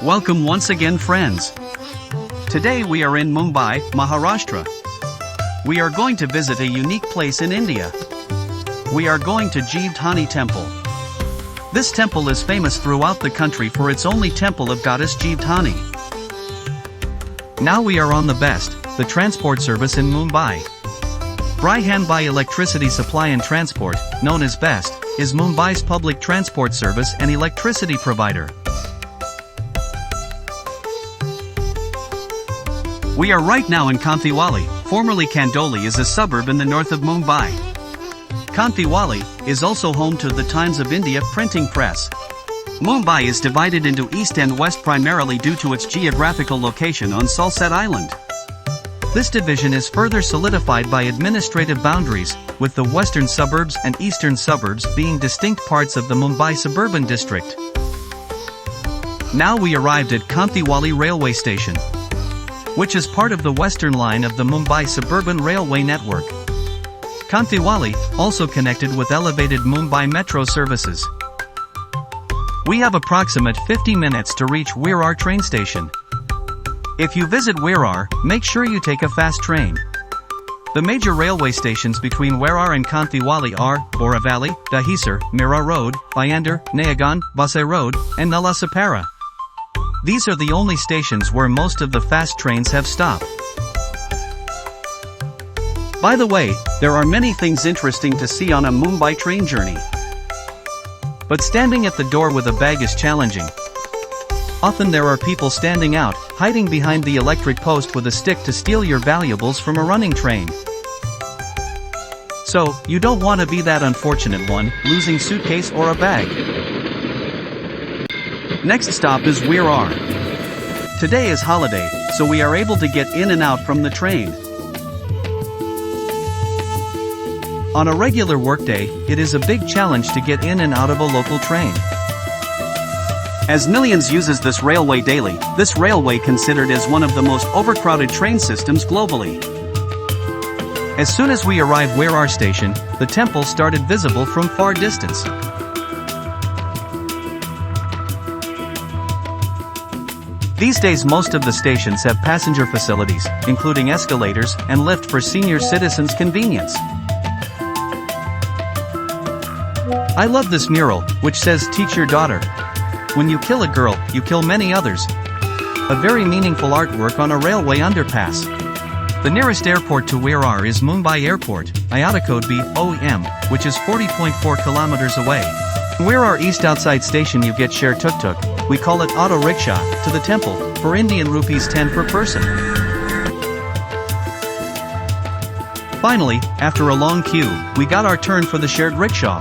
Welcome once again, friends. Today we are in Mumbai, Maharashtra. We are going to visit a unique place in India. We are going to Jivdani Temple. This temple is famous throughout the country for its only temple of Goddess Jivdani. Now we are on the best, the transport service in Mumbai. Brihan by Electricity Supply and Transport, known as BEST, is Mumbai's public transport service and electricity provider. We are right now in Kanthiwali, formerly Kandoli is a suburb in the north of Mumbai. Kanthiwali is also home to the Times of India printing press. Mumbai is divided into east and west primarily due to its geographical location on Salsette Island. This division is further solidified by administrative boundaries, with the western suburbs and eastern suburbs being distinct parts of the Mumbai suburban district. Now we arrived at Kanthiwali railway station, which is part of the western line of the Mumbai suburban railway network. Kanthiwali, also connected with elevated Mumbai metro services. We have approximate 50 minutes to reach Virar train station. If you visit Virar, make sure you take a fast train. The major railway stations between Virar and Kanthiwali are Borivali, Dahisar, Mira Road, Bayandar, Nayagan, Vasai Road, and Nalasapara. These are the only stations where most of the fast trains have stopped. By the way, there are many things interesting to see on a Mumbai train journey. But standing at the door with a bag is challenging. Often there are people standing out, hiding behind the electric post with a stick to steal your valuables from a running train. So, you don't want to be that unfortunate one, losing suitcase or a bag. Next stop is Virar. Today is holiday, so we are able to get in and out from the train. On a regular workday, it is a big challenge to get in and out of a local train. As millions uses this railway daily, this railway considered as one of the most overcrowded train systems globally. As soon as we arrived Virar station, the temple started visible from far distance. These days most of the stations have passenger facilities, including escalators and lift for senior citizens' convenience. I love this mural, which says "Teach your daughter. When you kill a girl, you kill many others." A very meaningful artwork on a railway underpass. The nearest airport to Virar is Mumbai Airport, IATA code BOEM, which is 40.4 kilometers away. In Virar East outside station you get share tuk-tuk, we call it auto rickshaw, to the temple, for Indian rupees 10 per person. Finally, after a long queue, we got our turn for the shared rickshaw.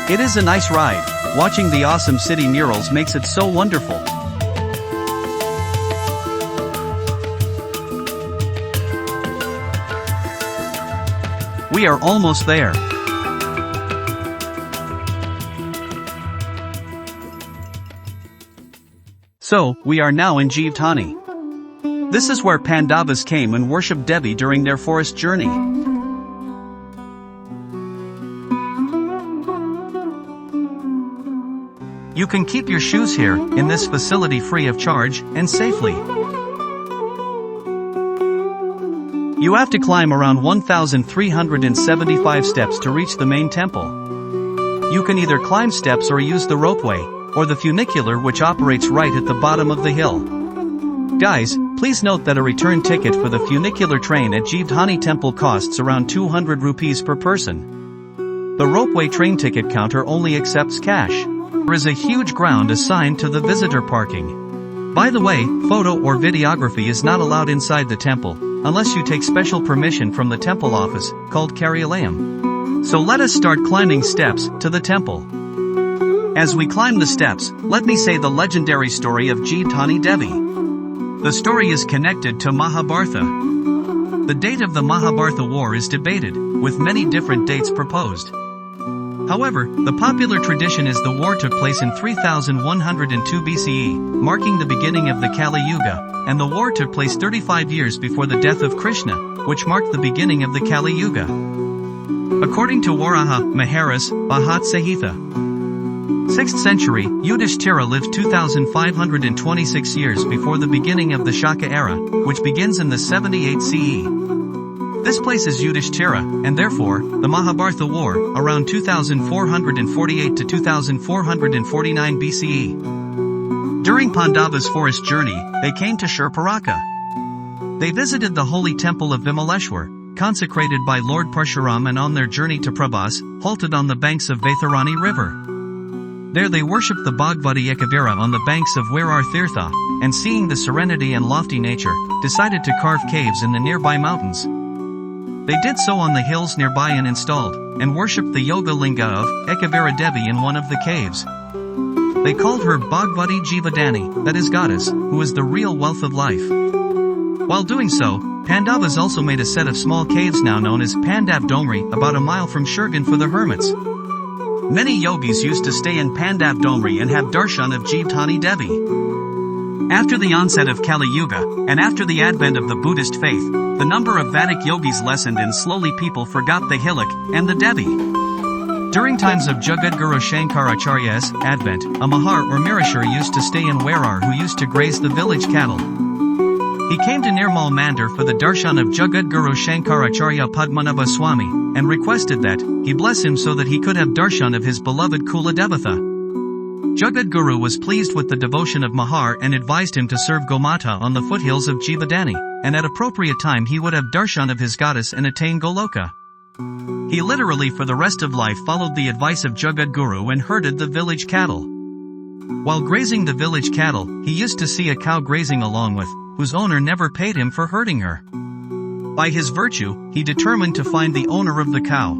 It is a nice ride. Watching the awesome city murals makes it so wonderful. We are almost there. So, we are now in Jivdhani. This is where Pandavas came and worshipped Devi during their forest journey. You can keep your shoes here, in this facility free of charge, and safely. You have to climb around 1,375 steps to reach the main temple. You can either climb steps or use the ropeway, or the funicular which operates right at the bottom of the hill. Guys, please note that a return ticket for the funicular train at Jivdhani Temple costs around 200 rupees per person. The ropeway train ticket counter only accepts cash. There is a huge ground assigned to the visitor parking. By the way, photo or videography is not allowed inside the temple, unless you take special permission from the temple office, called Karyalayam. So let us start climbing steps to the temple. As we climb the steps, let me say the legendary story of Jivdani Devi. The story is connected to Mahabharata. The date of the Mahabharata war is debated, with many different dates proposed. However, the popular tradition is the war took place in 3102 BCE, marking the beginning of the Kali Yuga, and the war took place 35 years before the death of Krishna, which marked the beginning of the Kali Yuga. According to Waraha, Maharas, Bahat Sahitha. 6th century, Yudhishthira lived 2526 years before the beginning of the Shaka era, which begins in the 78 CE. This places Yudhishthira, and therefore, the Mahabharata war, around 2448 to 2449 BCE. During Pandavas' forest journey, they came to Shurparaka. They visited the holy temple of Vimaleshwar, consecrated by Lord Parshuram, and on their journey to Prabhas, halted on the banks of Vaitharani river. There they worshipped the Bhagavati Ekavira on the banks of Virar Tirtha, and seeing the serenity and lofty nature, decided to carve caves in the nearby mountains. They did so on the hills nearby and installed, and worshipped the Yoga Linga of Ekavira Devi in one of the caves. They called her Bhagavati Jivdani, that is goddess, who is the real wealth of life. While doing so, Pandavas also made a set of small caves now known as Pandav Domri about a mile from Shurgan for the hermits. Many yogis used to stay in Pandav Domri and have darshan of Jivdhani Devi. After the onset of Kali Yuga, and after the advent of the Buddhist faith, the number of Vedic yogis lessened and slowly people forgot the Hilak and the Devi. During times of Jagadguru Shankaracharya's advent, a Mahar or Mirashur used to stay in Virar who used to graze the village cattle. He came to Nirmal Mandir for the darshan of Jagadguru Shankaracharya Padmanabha Swami, and requested that he bless him so that he could have darshan of his beloved Kula Devatha. Jagadguru was pleased with the devotion of Mahar and advised him to serve Gomata on the foothills of Jivdani, and at appropriate time he would have darshan of his goddess and attain Goloka. He literally for the rest of life followed the advice of Jagadguru and herded the village cattle. While grazing the village cattle, he used to see a cow grazing along with, whose owner never paid him for herding her. By his virtue, he determined to find the owner of the cow.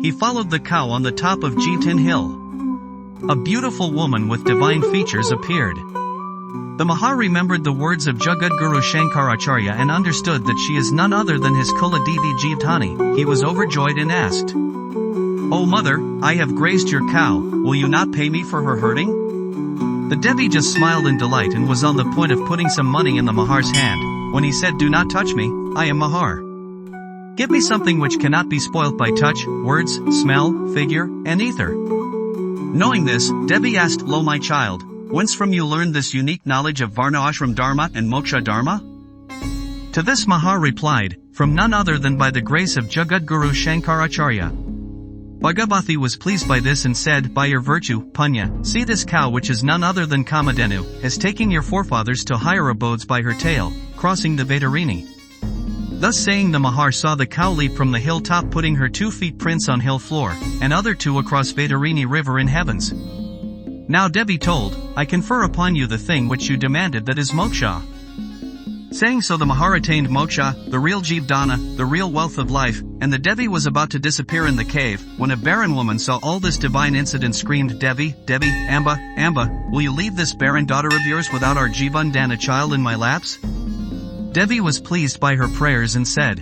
He followed the cow on the top of Jivdani Hill. A beautiful woman with divine features appeared. The Mahar remembered the words of Jagadguru Shankaracharya and understood that she is none other than his Kula Devi Jivdhani. He was overjoyed and asked, "O mother, I have grazed your cow, will you not pay me for her herding?" The Devi just smiled in delight and was on the point of putting some money in the Mahar's hand, when he said, "Do not touch me, I am Mahar. Give me something which cannot be spoilt by touch, words, smell, figure, and ether." Knowing this, Devi asked, "Lo my child, whence from you learned this unique knowledge of Varna Ashram Dharma and Moksha Dharma?" To this Mahar replied, "From none other than by the grace of Jagadguru Shankaracharya." Bhagavati was pleased by this and said, "By your virtue, Punya, see this cow which is none other than Kamadhenu, is taking your forefathers to higher abodes by her tail, crossing the Vaitarini." Thus saying the Mahar saw the cow leap from the hilltop putting her 2 feet prints on hill floor, and other 2 across Vaitarini river in heavens. Now Devi told, "I confer upon you the thing which you demanded, that is moksha." Saying so the Mahar attained moksha, the real Jivdana, the real wealth of life, and the Devi was about to disappear in the cave, when a barren woman saw all this divine incident screamed, "Devi, Devi, Amba, Amba, will you leave this barren daughter of yours without our Jivdana child in my laps?" Devi was pleased by her prayers and said,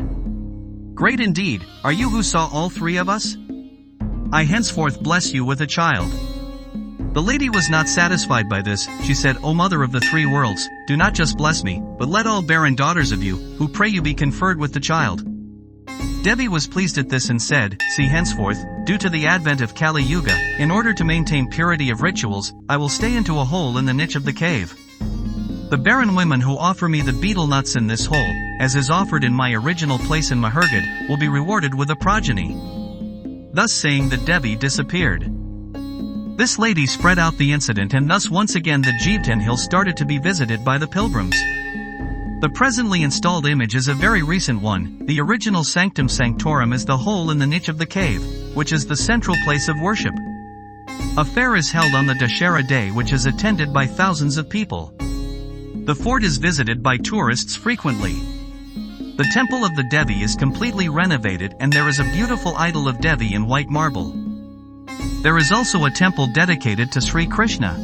"Great indeed, are you who saw all 3 of us? I henceforth bless you with a child." The lady was not satisfied by this. She said, "O mother of the 3 worlds, do not just bless me, but let all barren daughters of you, who pray you be conferred with the child." Devi was pleased at this and said, "See henceforth, due to the advent of Kali Yuga, in order to maintain purity of rituals, I will stay into a hole in the niche of the cave. The barren women who offer me the betel nuts in this hole, as is offered in my original place in Mahargad, will be rewarded with a progeny." Thus saying the Devi disappeared. This lady spread out the incident and thus once again the Jivdhani hill started to be visited by the pilgrims. The presently installed image is a very recent one. The original sanctum sanctorum is the hole in the niche of the cave, which is the central place of worship. A fair is held on the Dashera day which is attended by thousands of people. The fort is visited by tourists frequently. The temple of the Devi is completely renovated and there is a beautiful idol of Devi in white marble. There is also a temple dedicated to Sri Krishna.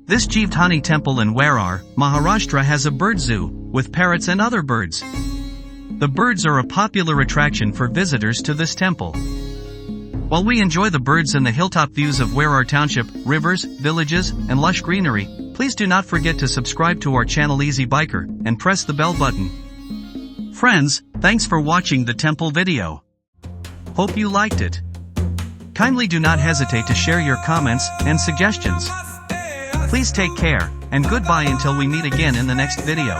This Jivdani Temple in Virar, Maharashtra has a bird zoo, with parrots and other birds. The birds are a popular attraction for visitors to this temple. While we enjoy the birds and the hilltop views of Virar township, rivers, villages, and lush greenery, please do not forget to subscribe to our channel Easy Biker, and press the bell button. Friends, thanks for watching the temple video. Hope you liked it. Kindly do not hesitate to share your comments and suggestions. Please take care, and goodbye until we meet again in the next video.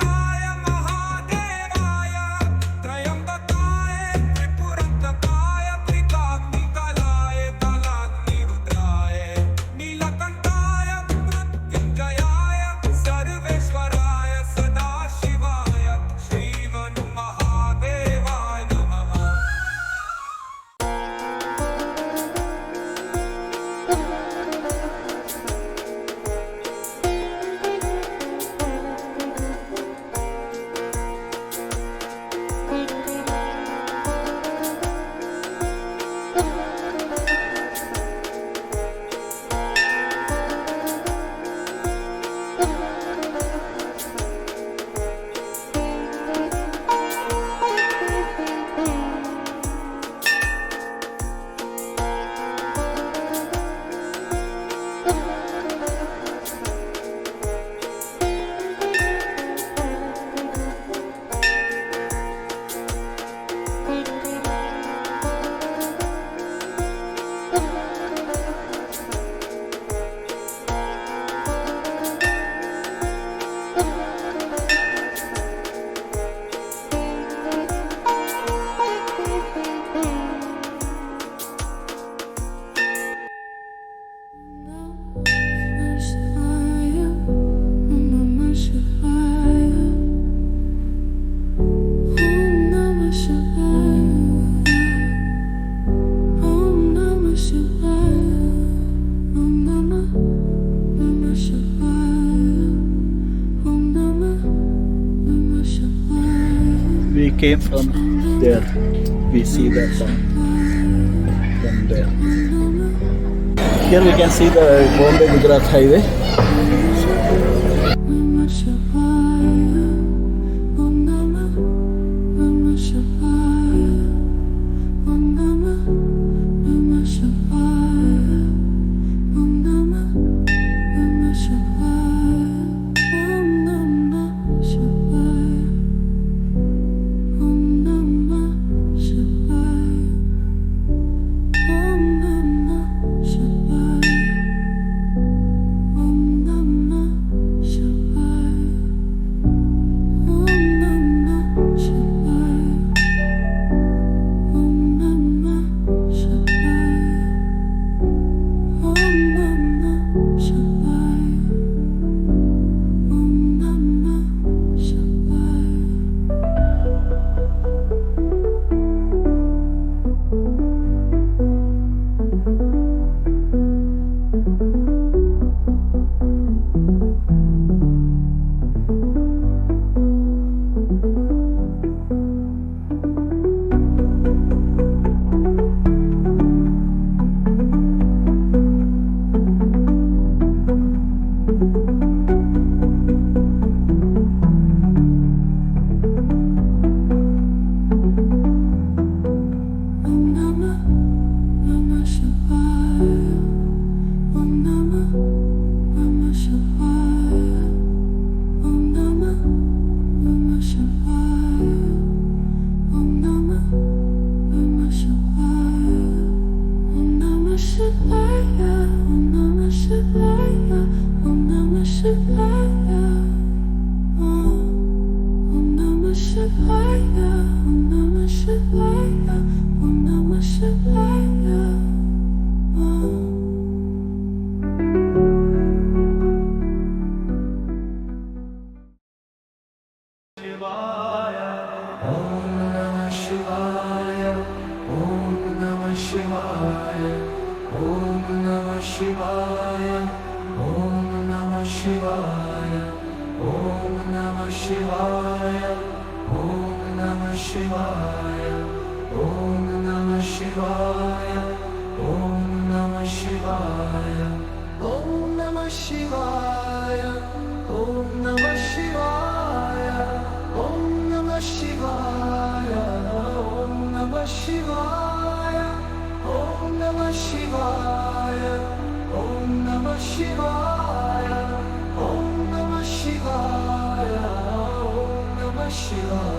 We came from there. We see that from there. Here we can see the Bombay Gujarat highway. Om Namah Shivaya. Shivaya, Om Namah Shivaya, Om Namah Shivaya, Om Namah Shivaya, Om Namah Shivaya.